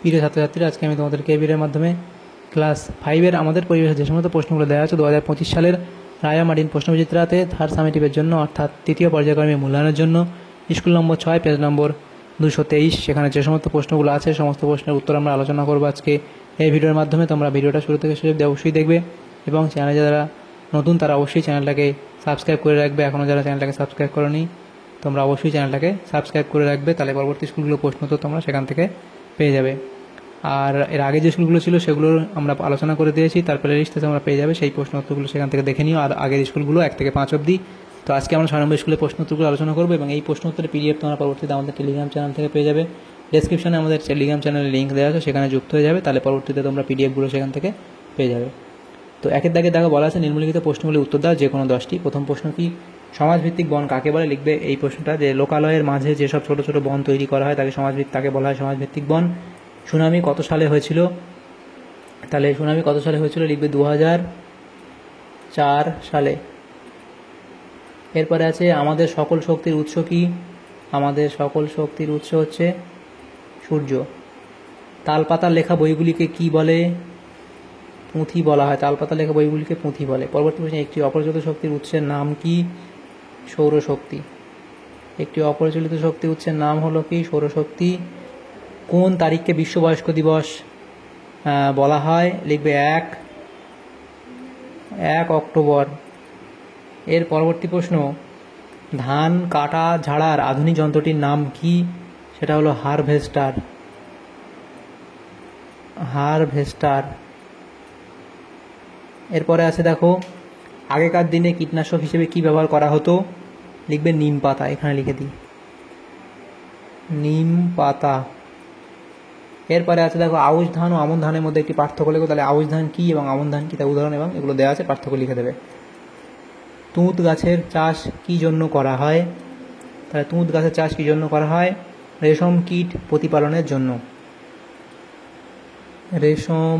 প্রিয় ছাত্রছাত্রীরা, আজকে আমি তোমাদেরকে এই ভিডিওর মাধ্যমে ক্লাস 5-এর আমাদের পরিবেশের যে সমস্ত প্রশ্নগুলো দেওয়া আছে 2025 সালের রায়া মার্টিন প্রশ্নবিচিত্রাতে থার্ড সামেটিভের জন্য, অর্থাৎ তৃতীয় পর্যায়ক্রমে মূল্যায়নের জন্য স্কুল নম্বর 6 পেজ নম্বর 223, সেখানে যে সমস্ত প্রশ্নগুলো আছে সমস্ত প্রশ্নের উত্তর আমরা আলোচনা করবো আজকে এই ভিডিওর মাধ্যমে। তোমরা ভিডিওটা শুরু থেকে শেষ অবধি অবশ্যই দেখবে এবং চ্যানেলে যারা নতুন তারা অবশ্যই চ্যানেলটাকে সাবস্ক্রাইব করে রাখবে। এখনও যারা চ্যানেলটাকে সাবস্ক্রাইব করোনি তোমরা অবশ্যই চ্যানেলটাকে সাবস্ক্রাইব করে রাখবে, তাহলে পরবর্তী স্কুলগুলো প্রশ্ন তো তোমরা সেখান থেকে পেয়ে যাবে। আর এর আগে যে স্কুলগুলো ছিল সেগুলোর আমরা আলোচনা করে দিয়েছি, তারপরে লিস্টে তোমরা পেয়ে যাবে সেই প্রশ্ন উত্তরগুলো, সেখান থেকে দেখে নিও। আর আগের স্কুলগুলো 1 থেকে 5 অবধি। তো আজকে আমরা 6 নম্বর স্কুলের প্রশ্ন উত্তরগুলো আলোচনা করবো এবং এই প্রশ্ন উত্তরের পিডিএফ তোমরা পরবর্তীতে আমাদের টেলিগ্রাম চ্যানেল থেকে পেয়ে যাবে। ডেসক্রিপশনে আমাদের টেলিগ্রাম চ্যানেলের লিঙ্ক দেওয়া আছে, সেখানে যুক্ত হয়ে যাবে, তাহলে পরবর্তীতে তোমরা পিডিএফগুলো সেখান থেকে পেয়ে যাবে। তো একের দাগে দেখো বলা আছে নিম্নলিখিত প্রশ্নগুলির উত্তর দাও যে কোনো 10টি। প্রথম প্রশ্ন কি, সমাজভিত্তিক বন কাকে বলে? লিখবে এই প্রশ্নটা যে লোকালয়ের মাঝে যেসব ছোট ছোট বন তৈরি করা হয় তাকে বলা হয় সমাজভিত্তিক বন। সুনামি কত সালে হয়েছিল? তাহলে সুনামি কত সালে হয়েছিল লিখবে 2004 সালে। এরপরে আছে আমাদের সকল শক্তির উৎস কি? আমাদের সকল শক্তির উৎস হচ্ছে সূর্য। তালপাতার লেখা বইগুলিকে কি বলে? পুঁথি বলা হয়। তালপাতা লেখা বইগুলিকে পুঁথি বলে। পরবর্তী প্রশ্ন, একটি অপ্রচলিত শক্তির উৎসের নাম কি? সৌরশক্তি। একটি অপ্রচলিত শক্তির উৎসের নাম হলো কি? সৌরশক্তি। কোন তারিখকে বিশ্ব বয়স্ক দিবস বলা হয়? লিখবে 1 অক্টোবর। এর পরবর্তী প্রশ্ন, ধান কাটা ঝাড়ার আধুনিক যন্ত্রটির নাম কি? সেটা হলো হারভেস্টার। এরপরে আছে দেখো, আগেকার দিনে কীটনাশক হিসেবে কি ব্যবহার করা হতো? লিখবে নিম পাতা। এখানে লিখে দিই নিম পাতা। এরপরে আছে দেখো, আউশ ধান ও আমন ধানের মধ্যে একটি পার্থক্য লেখো। তাহলে আউশ ধান কি এবং আমন ধান কি তা উদাহরণ এবং এগুলো দেওয়া আছে, পার্থক্য লিখে দেবে। তুঁত গাছের চাষ কি জন্য করা হয়? তাহলে তুঁত গাছের চাষ কি জন্য করা হয়? রেশম কীট প্রতিপালনের জন্য। রেশম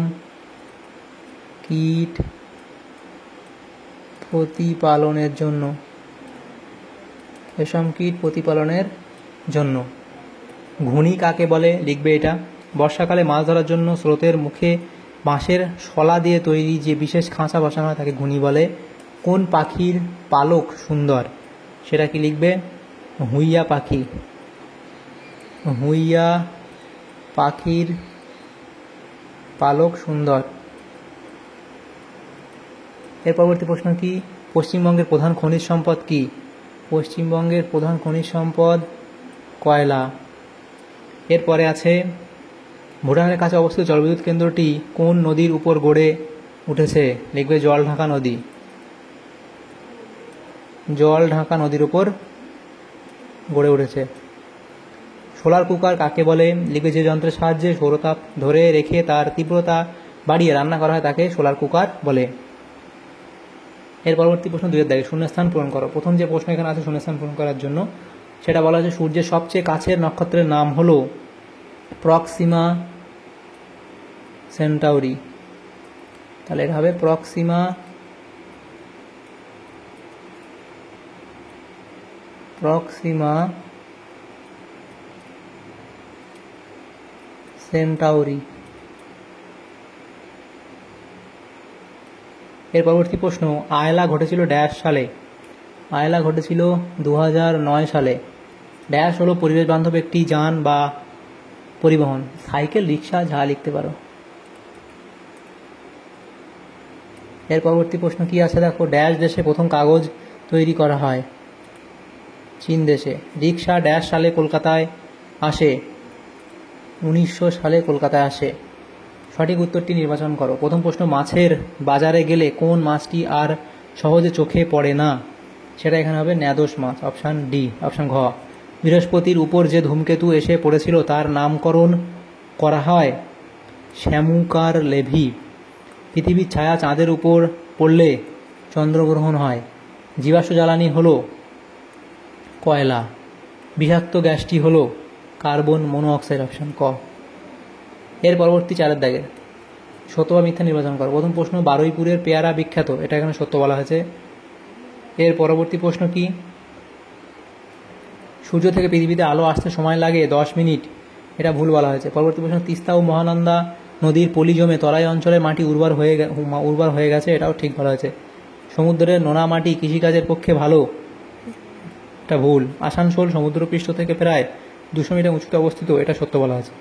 কীট প্রতিপালনের জন্য। রেশম কীট প্রতিপালনের জন্য। ঘুনি কাকে বলে? লিখবে এটা। বর্ষাকালে মাছ ধরার জন্য স্রোতের মুখে বাঁশের শলা দিয়ে তৈরি যে বিশেষ খাঁচা বসানো হয় তাকে ঘুনি বলে। কোন পাখির পালক সুন্দর? সেটা কি লিখবে? হুইয়া পাখি। হুইয়া পাখির পালক সুন্দর। এর পরবর্তী প্রশ্ন কি, পশ্চিমবঙ্গের প্রধান খনিজ সম্পদ কি? পশ্চিমবঙ্গের প্রধান খনিজ সম্পদ কয়লা। এরপরে আছে, ভুটানের কাছে অবস্থিত জলবিদ্যুৎ কেন্দ্রটি কোন নদীর উপর গড়ে উঠেছে? লিখবে জলঢাকা নদী। জলঢাকা নদীর উপর গড়ে উঠেছে। সোলার কুকার কাকে বলে? লিখবে যে যন্ত্রের সাহায্যে সৌরতাপ ধরে রেখে তার তীব্রতা বাড়িয়ে রান্না করা হয় তাকে সোলার কুকার বলে। এর পরবর্তী প্রশ্ন 2-এর দাগে শূন্যস্থান পূরণ করো। প্রথম যে প্রশ্ন এখানে আছে শূন্যস্থান পূরণ করার জন্য, সেটা বলা হচ্ছে সূর্যের সবচেয়ে কাছের নক্ষত্রের নাম হলো প্রক্সিমা সেন্টাউরি। তাহলে এটা হবে প্রক্সিমা সেন্টাউরি। এর পরবর্তী প্রশ্ন, আয়লা ঘটেছিল ড্যাশ সালে? আয়লা ঘটেছিল 2009 সালে। ড্যাশ হলো পরিবেশ বান্ধব একটি যান বা পরিবহন। সাইকেল, রিক্সা, যা লিখতে পারো। এর পরবর্তী প্রশ্ন কি আছে দেখো, ড্যাশ দেশে প্রথম কাগজ তৈরি করা হয়? চীন দেশে। রিক্সা ড্যাশ সালে কলকাতায় আসে? 1900 সালে কলকাতায় আসে। সঠিক উত্তরটি নির্বাচন করো। প্রথম প্রশ্ন, মাছের বাজারে গেলে কোন মাছটি আর সহজে চোখে পড়ে না? সেটা এখানে হবে ন্যাদোস মাছ, অপশান ডি, অপশান ঘ। বৃহস্পতির উপর যে ধূমকেতু এসে পড়েছিল তার নামকরণ করা হয় শ্যামুকার লেভি। পৃথিবীর ছায়া চাঁদের উপর পড়লে চন্দ্রগ্রহণ হয়। জীবাশ্ম জ্বালানি হলো কয়লা। বিষাক্ত গ্যাসটি হলো কার্বন মনোঅক্সাইড, অপশান ক। এর পরবর্তী 4-এর দাগে সত্য বা মিথ্যা নির্বাচন করো। প্রথম প্রশ্ন, বারুইপুরের পেয়ারা বিখ্যাত, এটা এখানে সত্য বলা হয়েছে। এর পরবর্তী প্রশ্ন কি, সূর্য থেকে পৃথিবীতে আলো আসতে সময় লাগে 10 মিনিট, এটা ভুল বলা হয়েছে। পরবর্তী প্রশ্ন, তিস্তা ও মহানন্দা নদীর পলি জমে তরাই অঞ্চলের মাটি উর্বর হয়ে গেছে, এটাও ঠিক বলা হয়েছে। সমুদ্রের নোনা মাটি কৃষিকাজের পক্ষে ভালো, এটা ভুল। আসানসোল সমুদ্রপৃষ্ঠ থেকে প্রায় 200 মিটার উঁচুতে অবস্থিত, এটা সত্য বলা আছে।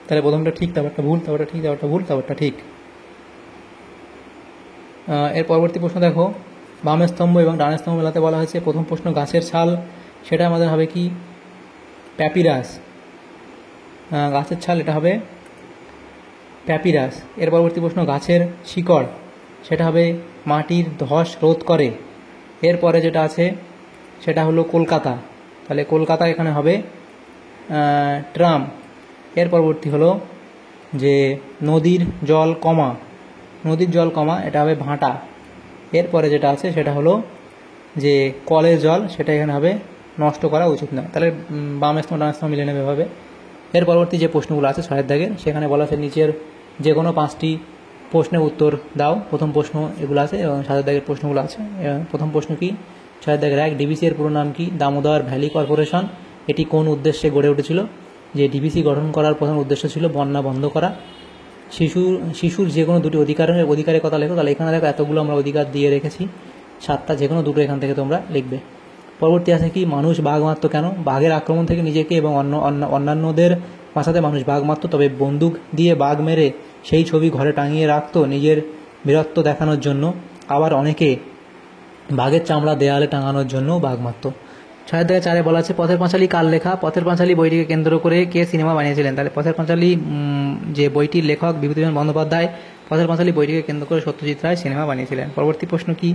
তাহলে প্রথমটা ঠিক, তারপরটা ভুল, তারপরটা ঠিক, তারপরটা ভুল, তারপরটা ঠিক। এর পরবর্তী প্রশ্ন দেখো, বামের স্তম্ভ এবং ডানের স্তম্ভ মেলাতে বলা হয়েছে। প্রথম প্রশ্ন, গাছের ছাল, সেটা আমাদের হবে কি প্যাপিরাস। গাছের ছাল, এটা হবে প্যাপিরাস। এর পরবর্তী প্রশ্ন, গাছের শিকড়, সেটা হবে মাটির ধস রোধ করে। এরপরে যেটা আছে সেটা হলো কলকাতা, তাহলে কলকাতা এখানে হবে ট্রাম। এর পরবর্তী হলো যে নদীর জল কমা, এটা হবে ভাঁটা। এরপরে যেটা আছে সেটা হলো যে কলের জল, সেটা এখানে হবে নষ্ট করা উচিত নয়। তাহলে বাম স্তম্ভ ডান স্তম্ভ মিলে নেবে হবে। এর পরবর্তী যে প্রশ্নগুলো আছে 6 দাগের, সেখানে বলা আছে নিচের যে কোনো 5টি প্রশ্নের উত্তর দাও। প্রথম প্রশ্ন এগুলো আছে এবং 7 দাগের প্রশ্নগুলো আছে। প্রথম প্রশ্ন কি, 6 দাগের 1, ডিবিসি এর পুরো নাম কি? Damodar valley corporation. এটি কোন উদ্দেশ্যে গড়ে উঠেছিল? যে ডিবিসি গঠন করার প্রধান উদ্দেশ্য ছিল বন্যা বন্ধ করা। শিশুর যে কোনো 2টি অধিকারের কথা লেখো। তাহলে এখানে দেখো এতগুলো আমরা অধিকার দিয়ে রেখেছি, 7টা, যে কোনো 2টো এখান থেকে তোমরা লিখবে। পরবর্তী আছে কি, মানুষ বাঘ মারত কেন? বাঘের আক্রমণ থেকে নিজেকে এবং অন্যান্যদের বাঁচাতে মানুষ বাঘ মারত, তবে বন্দুক দিয়ে বাঘ মেরে সেই ছবি ঘরে টাঙিয়ে রাখতো নিজের বীরত্ব দেখানোর জন্য। আবার অনেকে বাঘের চামড়া দেয়ালে টাঙানোর জন্য বাঘ মারত। 6-4 বলা আছে পথের পাঁচালী কার লেখা? পথের পাঁচালী বইটিকে কেন্দ্র করে কে সিনেমা বানিয়েছিলেন? তাহলে পথের পাঁচালী যে বইটির লেখক বিভূতিভূষণ বন্দ্যোপাধ্যায়, পথের পাঁচালী বইটিকে কেন্দ্র করে সত্যজিৎ রায় সিনেমা বানিয়েছিলেন। পরবর্তী প্রশ্ন কি,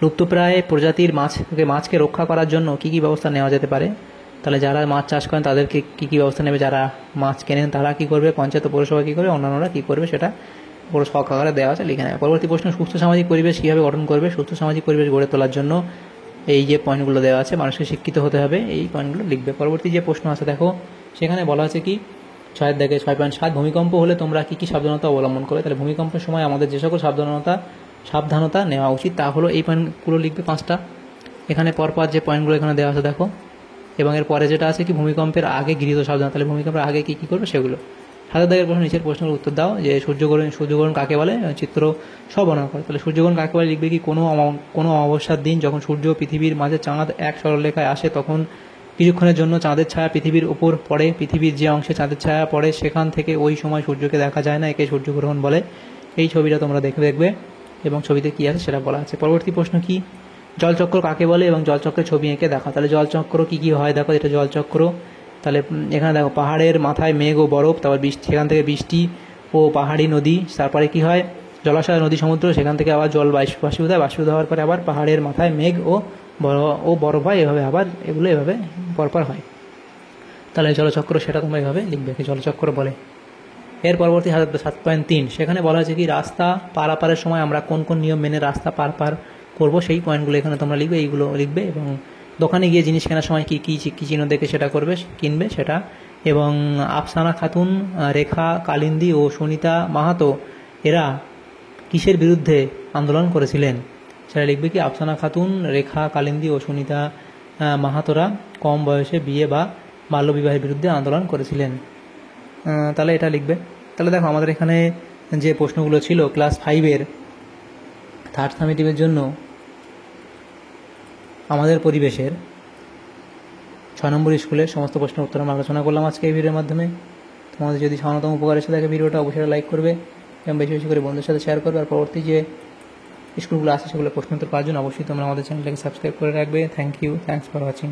লুপ্তপ্রায় প্রজাতির মাছকে রক্ষা করার জন্য কি কি ব্যবস্থা নেওয়া যেতে পারে? তাহলে যারা মাছ চাষ করেন তাদেরকে কি কি ব্যবস্থা নেবে? যারা মাছ কেনেন তারা কি করবে? পঞ্চায়েত পৌরসভা কি করবে? অন্যান্যরা কি করবে? সেটা পৌরসভা আকারে দেওয়া আছে, লিখে নেবে। পরবর্তী প্রশ্ন, সুস্থ সামাজিক পরিবেশ কীভাবে গঠন করবে? সুস্থ সামাজিক পরিবেশ গড়ে তোলার জন্য এই যে পয়েন্টগুলো দেওয়া আছে, মানুষকে শিক্ষিত হতে হবে, এই পয়েন্টগুলো লিখবে। পরবর্তী যে প্রশ্ন আছে দেখো, সেখানে বলা আছে কি 6.7, ভূমিকম্প হলে তোমরা কি কি সাবধানতা অবলম্বন করবে? তাহলে ভূমিকম্পের সময় আমাদের যে সকল সাবধানতা নেওয়া উচিত তা হলো, এই পয়েন্টগুলো লিখবে 5টা। এখানে পরপর যে পয়েন্টগুলো এখানে দেওয়া আছে দেখো, এবং এর পরে যেটা আছে কি ভূমিকম্পের আগে গৃহীত সাবধানতা, তাহলে ভূমিকম্পের আগে কী কী করবে সেগুলো। 7 দাগের প্রশ্ন, নিচের প্রশ্নের উত্তর দাও। যে সূর্যগ্রহণ কাকে বলে? চিত্র সব বর্ণনা করে। তাহলে সূর্যগ্রহণ কাকে বলে লিখবে কি, কোনো অমাবস্যার দিন যখন সূর্য পৃথিবীর মাঝে চাঁদ এক সরলরেখায় আসে, তখন কিছুক্ষণের জন্য চাঁদের ছায়া পৃথিবীর উপর পড়ে। পৃথিবীর যে অংশে চাঁদের ছায়া পড়ে সেখান থেকে ওই সময় সূর্যকে দেখা যায় না, একে সূর্যগ্রহণ বলে। এই ছবিটা তোমরা দেখবে এবং ছবিতে কী আছে সেটা বলা আছে। পরবর্তী প্রশ্ন কি, জলচক্র কাকে বলে এবং জলচক্রের ছবি এঁকে দেখা। তাহলে জলচক্র কী কী হয় দেখো, এটা জলচক্র। তাহলে এখানে দেখো পাহাড়ের মাথায় মেঘ ও বরফ, তারপর সেখান থেকে বৃষ্টি ও পাহাড়ি নদী, তারপরে কি হয় জলাশয় নদী সমুদ্র, সেখান থেকে আবার জল বাষ্পীভূত হয়, বাষ্পীভূত হওয়ার পরে আবার পাহাড়ের মাথায় মেঘ ও বরফ হয়, এভাবে আবার এগুলো এভাবে পরপর হয়। তাহলে জলচক্র সেটা তোমরা এভাবে লিখবে, জলচক্র বলে। এর পরবর্তী 7.3, সেখানে বলা হয়েছে কি রাস্তা পারাপারের সময় আমরা কোন কোন নিয়ম মেনে রাস্তা পার করবো, সেই পয়েন্টগুলো এখানে তোমরা লিখবে, এইগুলো লিখবে। এবং দোকানে গিয়ে জিনিস কেনার সময় কী চিহ্ন দেখে সেটা কিনবে সেটা। এবং আফসানা খাতুন, রেখা কালিন্দী ও সুনিতা মাহাতো এরা কিসের বিরুদ্ধে আন্দোলন করেছিলেন? সেটা লিখবে কি আফসানা খাতুন, রেখা কালিন্দী ও সুনিতা মাহাতোরা কম বয়সে বিয়ে বা বাল্যবিবাহের বিরুদ্ধে আন্দোলন করেছিলেন। তাহলে এটা লিখবে। তাহলে দেখো আমাদের এখানে যে প্রশ্নগুলো ছিল ক্লাস 5-এর থার্ড সামেটিভের জন্য আমাদের পরিবেশের 6 নম্বর স্কুলের সমস্ত প্রশ্নের উত্তর আমরা আলোচনা করলাম আজকে এই ভিডিওর মাধ্যমে। তোমাদের যদি সামান্যতম উপকার এসে থাকে ভিডিওটা অবশ্যই লাইক করবে এবং বেশি বেশি করে বন্ধুদের সাথে শেয়ার করবে। আর পরবর্তী যে স্কুলগুলো আছে সেগুলো প্রশ্ন উত্তর পাওয়ার জন্য অবশ্যই তোমরা আমাদের চ্যানেলটাকে সাবস্ক্রাইব করে রাখবে। Thanks for watching.